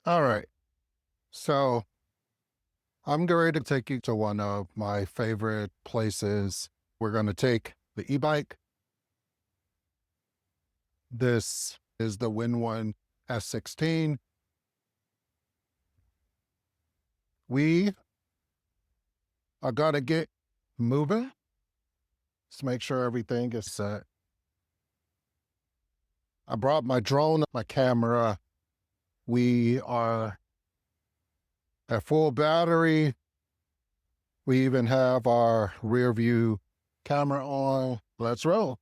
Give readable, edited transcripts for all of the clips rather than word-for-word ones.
All right. So I'm going to take you to one of my favorite places. We're going to take the e-bike. This is the Windone S16. We are going to get moving. Let's make sure everything is set. I brought my drone, my camera. We are at full battery. We even have our rear view camera on. Let's roll.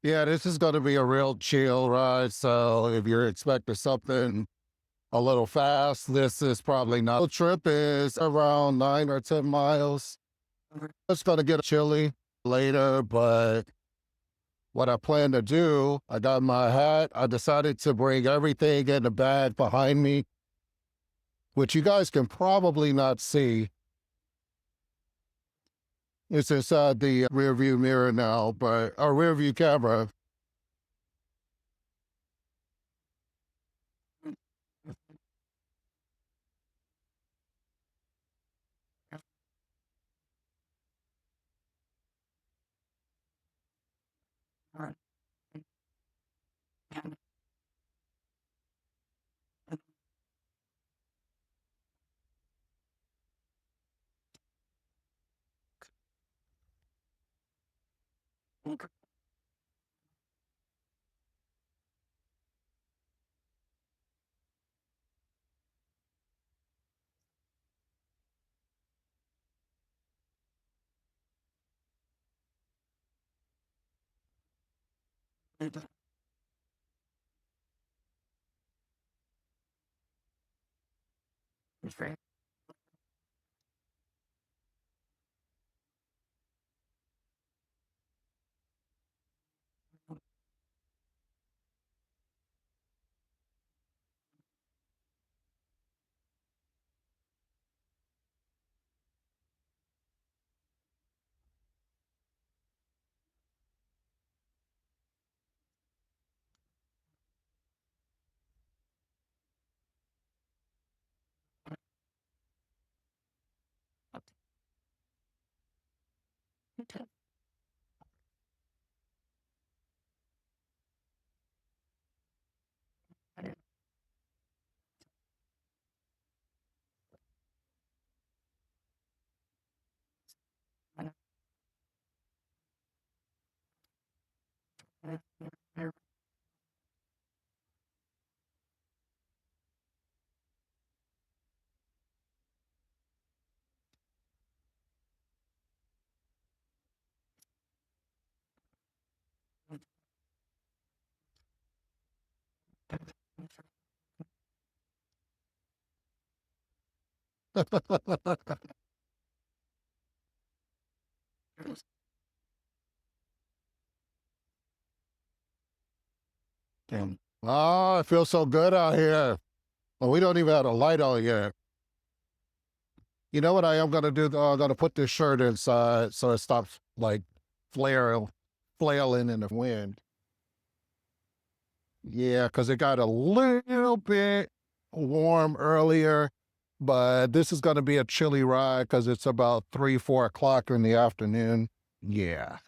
Yeah, this is going to be a real chill ride. So if you're expecting something a little fast, this is probably not. The trip is around 9 or 10 miles. It's going to get chilly later, but what I plan to do, I got my hat. I decided to bring everything in the bag behind me, which you guys can probably not see. It's inside the rear view mirror now, but our rear view camera. Damn. Oh, it feels so good out here. Well, we don't even have a light on yet. You know what I am gonna do? I'm gonna put this shirt inside so it stops like flare, flailing in the wind. Yeah, because it got a little bit warm earlier, but this is gonna be a chilly ride because it's about 3, 4 o'clock in the afternoon. Yeah.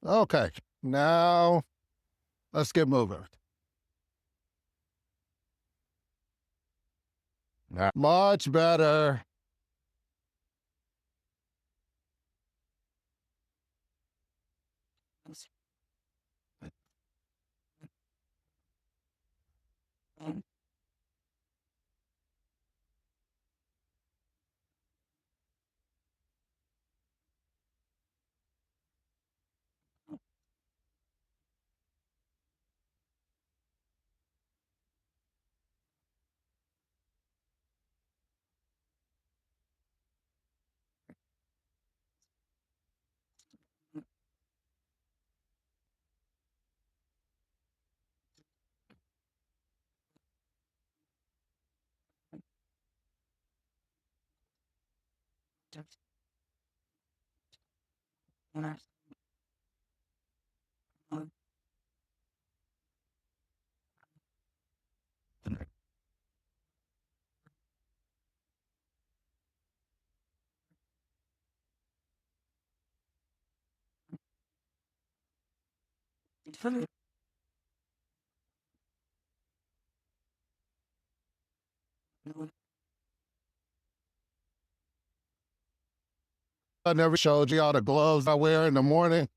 Okay. Now let's get moving. Much better. I never showed you all the gloves I wear in the morning.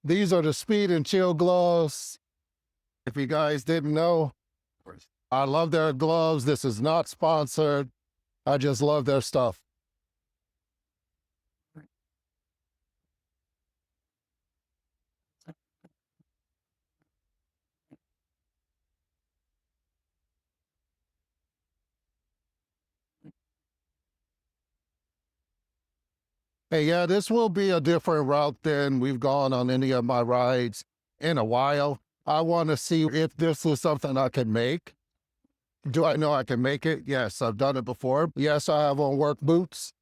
These are the speed and chill gloves. If you guys didn't know, I love their gloves. This is not sponsored. I just love their stuff. Hey, yeah, this will be a different route than we've gone on any of my rides in a while. I want to see if this is something I can make. Do I know I can make it? Yes, I've done it before. Yes, I have on work boots.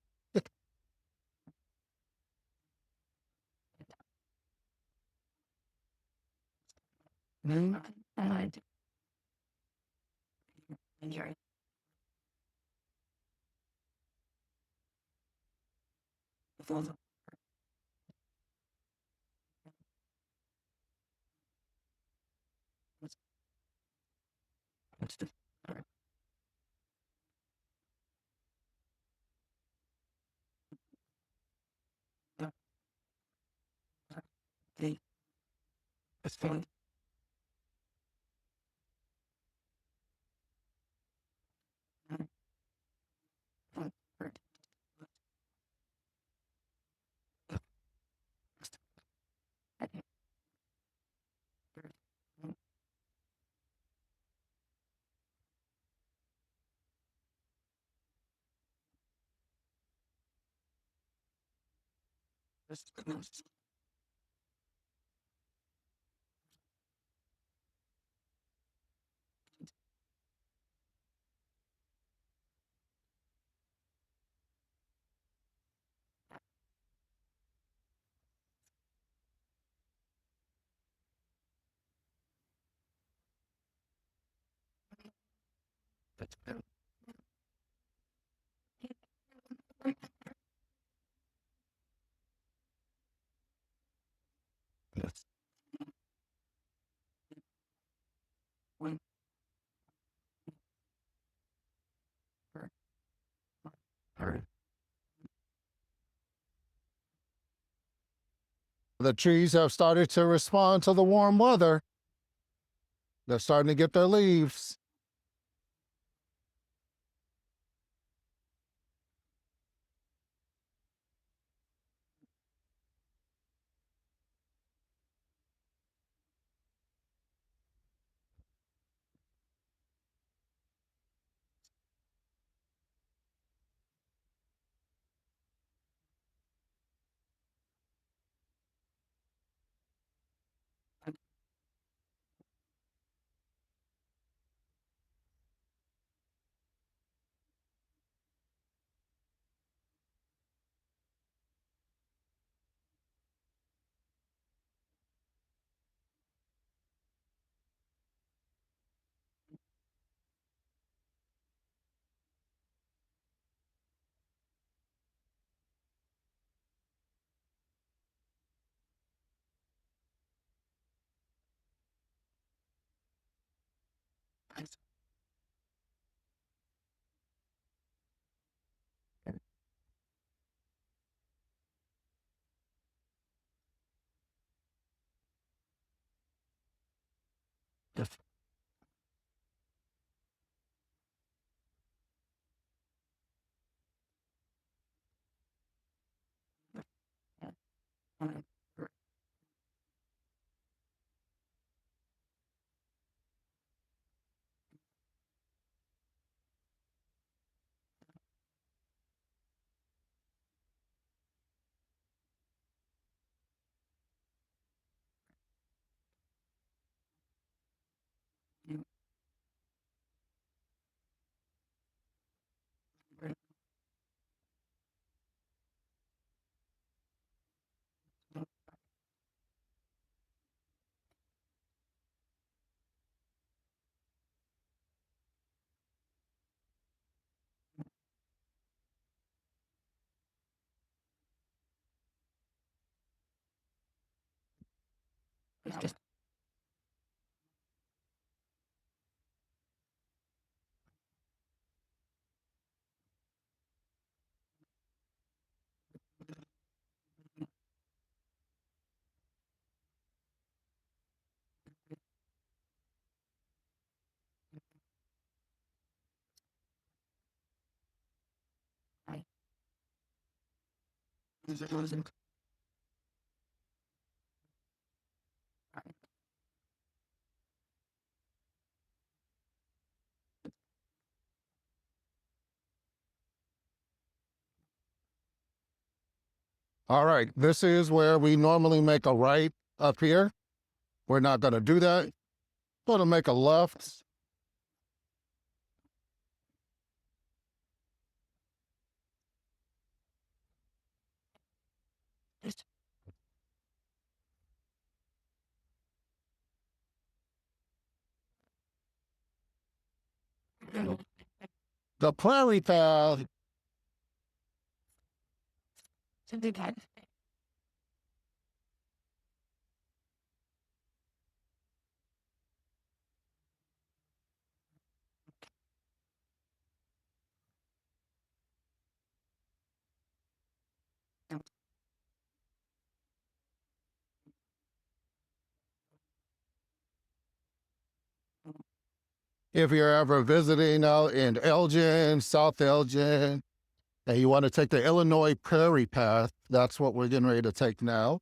The trees have started to respond to the warm weather. They're starting to get their leaves. All right, this is where we normally make a right up here. We're not going to do that. Going to make a left. The Prairie path. If you're ever visiting out in Elgin, South Elgin, and you want to take the Illinois Prairie path, that's what we're getting ready to take now.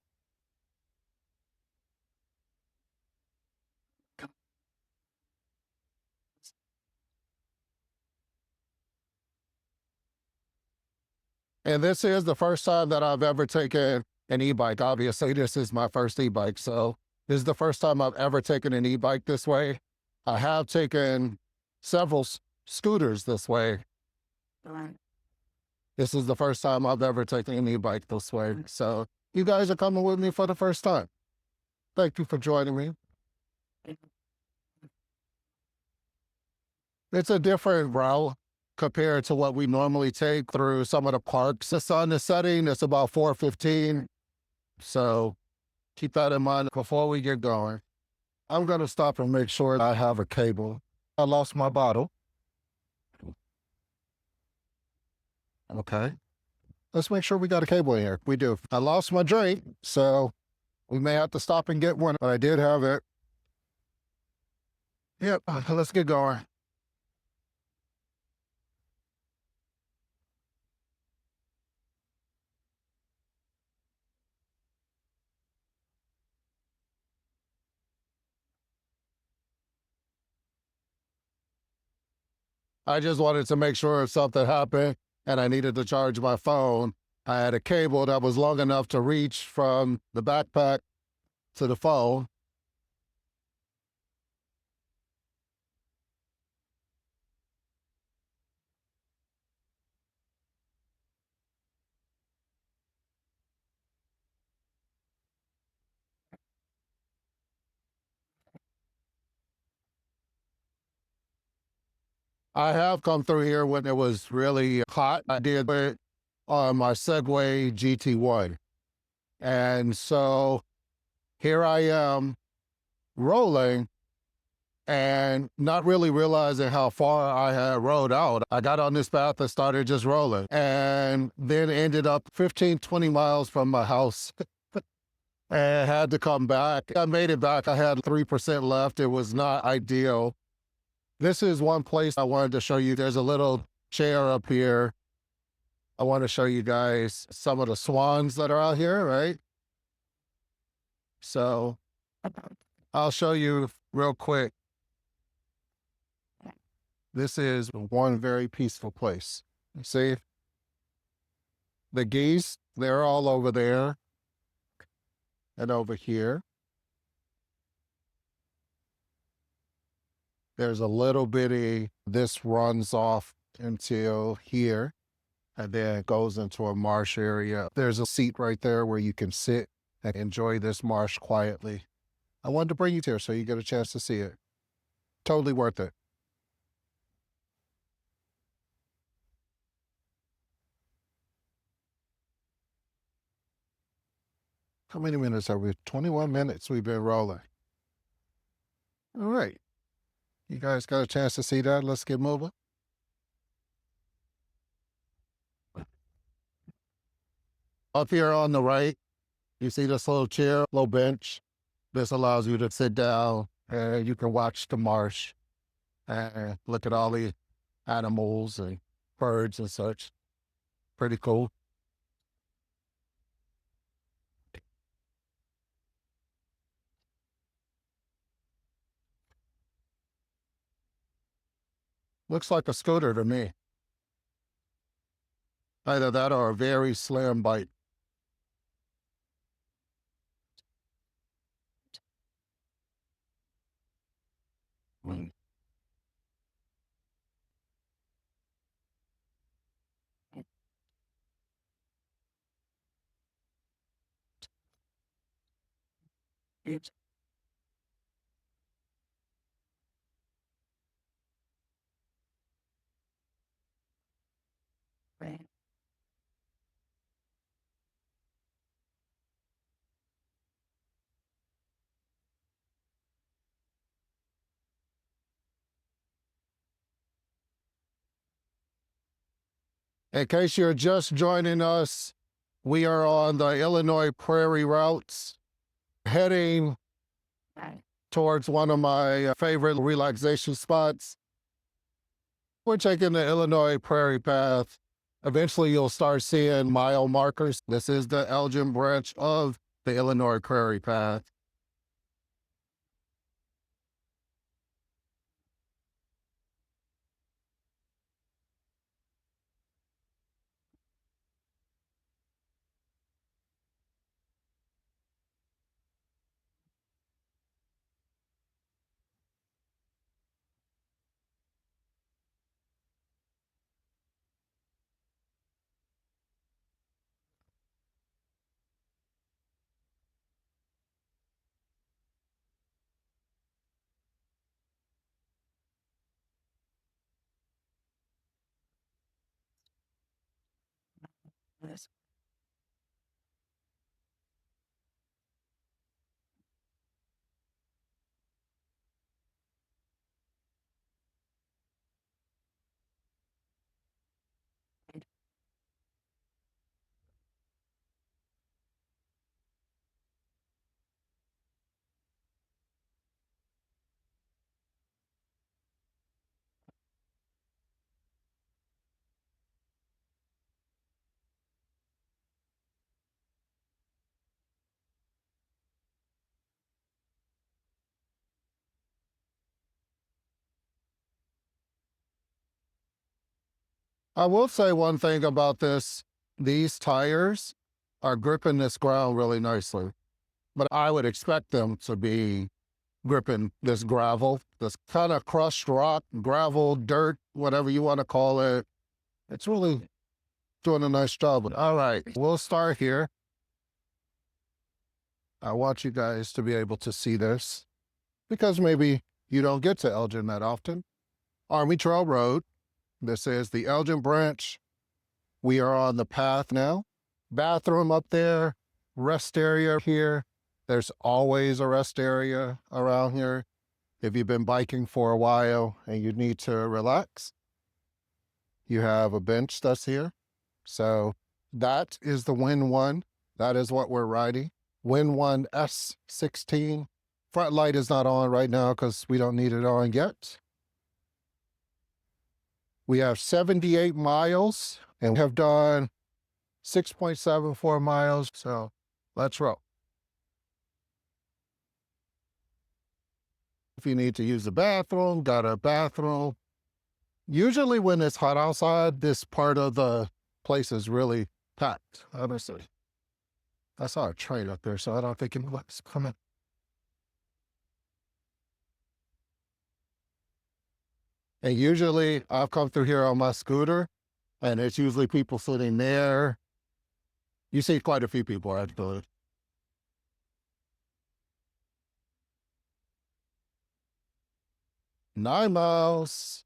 And this is the first time that I've ever taken an e-bike. Obviously, this is my first e-bike. So this is the first time I've ever taken an e-bike this way. I have taken several scooters this way. This is the first time I've ever taken an e-bike this way. So you guys are coming with me for the first time. Thank you for joining me. It's a different route compared to what we normally take through some of the parks. The sun is setting, it's about 4:15. So keep that in mind before we get going. I'm gonna stop and make sure I have a cable. I lost my bottle. Okay. Let's make sure we got a cable in here. We do. I lost my drink, so we may have to stop and get one, but I did have it. Yep, let's get going. I just wanted to make sure if something happened and I needed to charge my phone, I had a cable that was long enough to reach from the backpack to the phone. I have come through here when it was really hot. I did it on my Segway GT1. And so here I am rolling, and not really realizing how far I had rode out. I got on this path and started just rolling, and then ended up 15, 20 miles from my house and had to come back. I made it back. I had 3% left. It was not ideal. This is one place I wanted to show you. There's a little chair up here. I want to show you guys some of the swans that are out here, right? So I'll show you real quick. This is one very peaceful place. You see? The geese, they're all over there and over here. There's a little bitty, this runs off until here, and then it goes into a marsh area. There's a seat right there where you can sit and enjoy this marsh quietly. I wanted to bring you here so you get a chance to see it. Totally worth it. How many minutes are we? 21 minutes we've been rolling. All right. You guys got a chance to see that? Let's get moving. Up here on the right, you see this little chair, little bench. This allows you to sit down and you can watch the marsh and look at all the animals and birds and such. Pretty cool. Looks like a scooter to me. Either that or a very slim bike. Mm. In case you're just joining us, we are on the Illinois Prairie routes, heading towards one of my favorite relaxation spots. We're taking the Illinois Prairie path. Eventually, you'll start seeing mile markers. This is the Elgin branch of the Illinois Prairie path. I will say one thing about this. These tires are gripping this ground really nicely, but I would expect them to be gripping this gravel, this kind of crushed rock, gravel, dirt, whatever you want to call it. It's really doing a nice job. All right, we'll start here. I want you guys to be able to see this because maybe you don't get to Elgin that often. Army Trail Road. This is the Elgin branch. We are on the path now. Bathroom up there, rest area here. There's always a rest area around here. If you've been biking for a while and you need to relax, you have a bench that's here. So that is the Windone. That is what we're riding. Windone S16. Front light is not on right now because we don't need it on yet. We have 78 miles and have done 6.74 miles. So let's roll. If you need to use the bathroom, got a bathroom. Usually when it's hot outside, this part of the place is really packed, honestly. I saw a train up there, so I don't think anybody's coming. And usually I've come through here on my scooter, and it's usually people sitting there. You see quite a few people actually. Nine miles.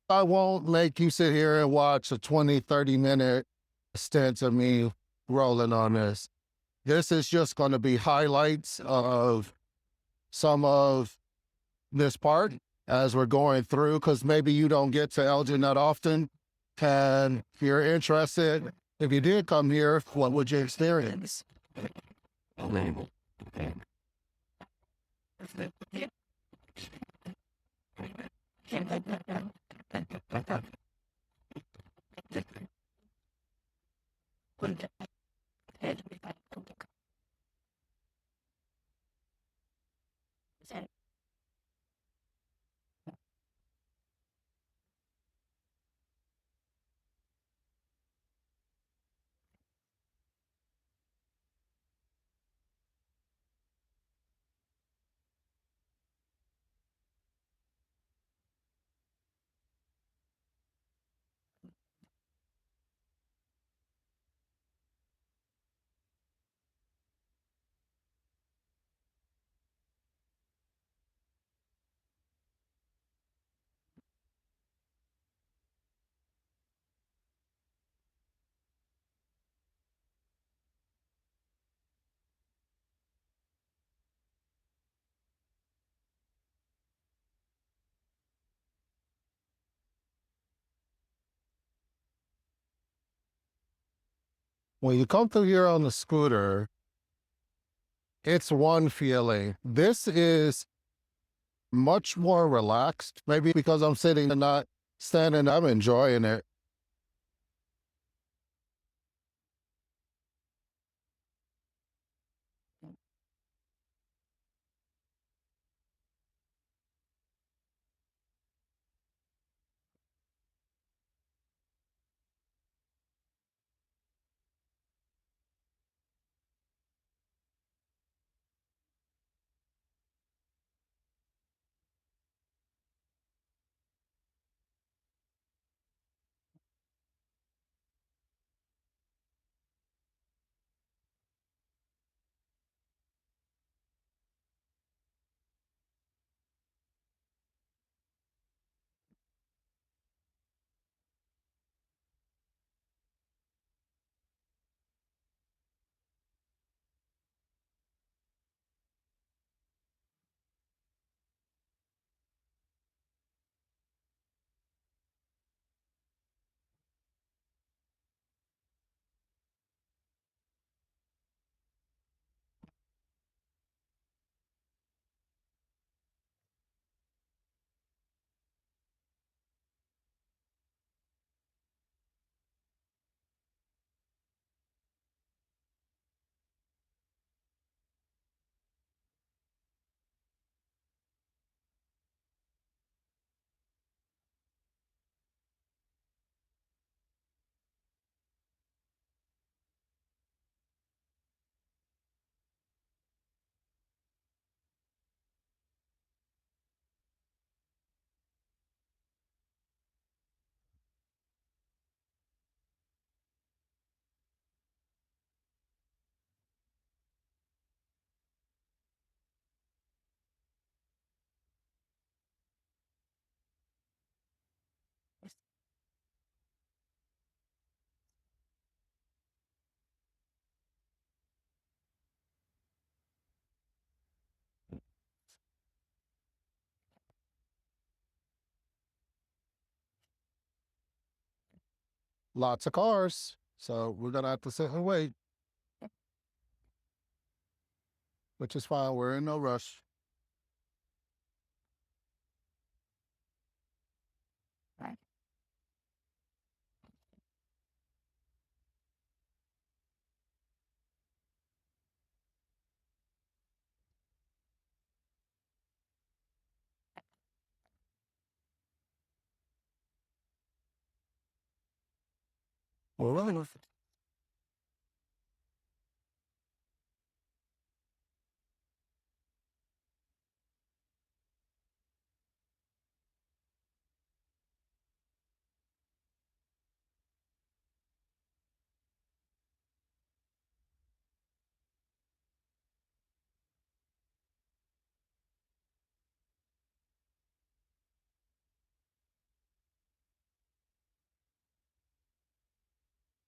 I won't make you sit here and watch a 20, 30-minute stint of me rolling on this. This is just going to be highlights of some of this part as we're going through, because maybe you don't get to Elgin that often. And if you're interested, if you did come here, what would you experience? When you come through here on the scooter, it's one feeling. This is much more relaxed, maybe because I'm sitting and not standing. I'm enjoying it. lots of cars. So we're going to have to sit and wait, which is fine. We're in no rush. All right.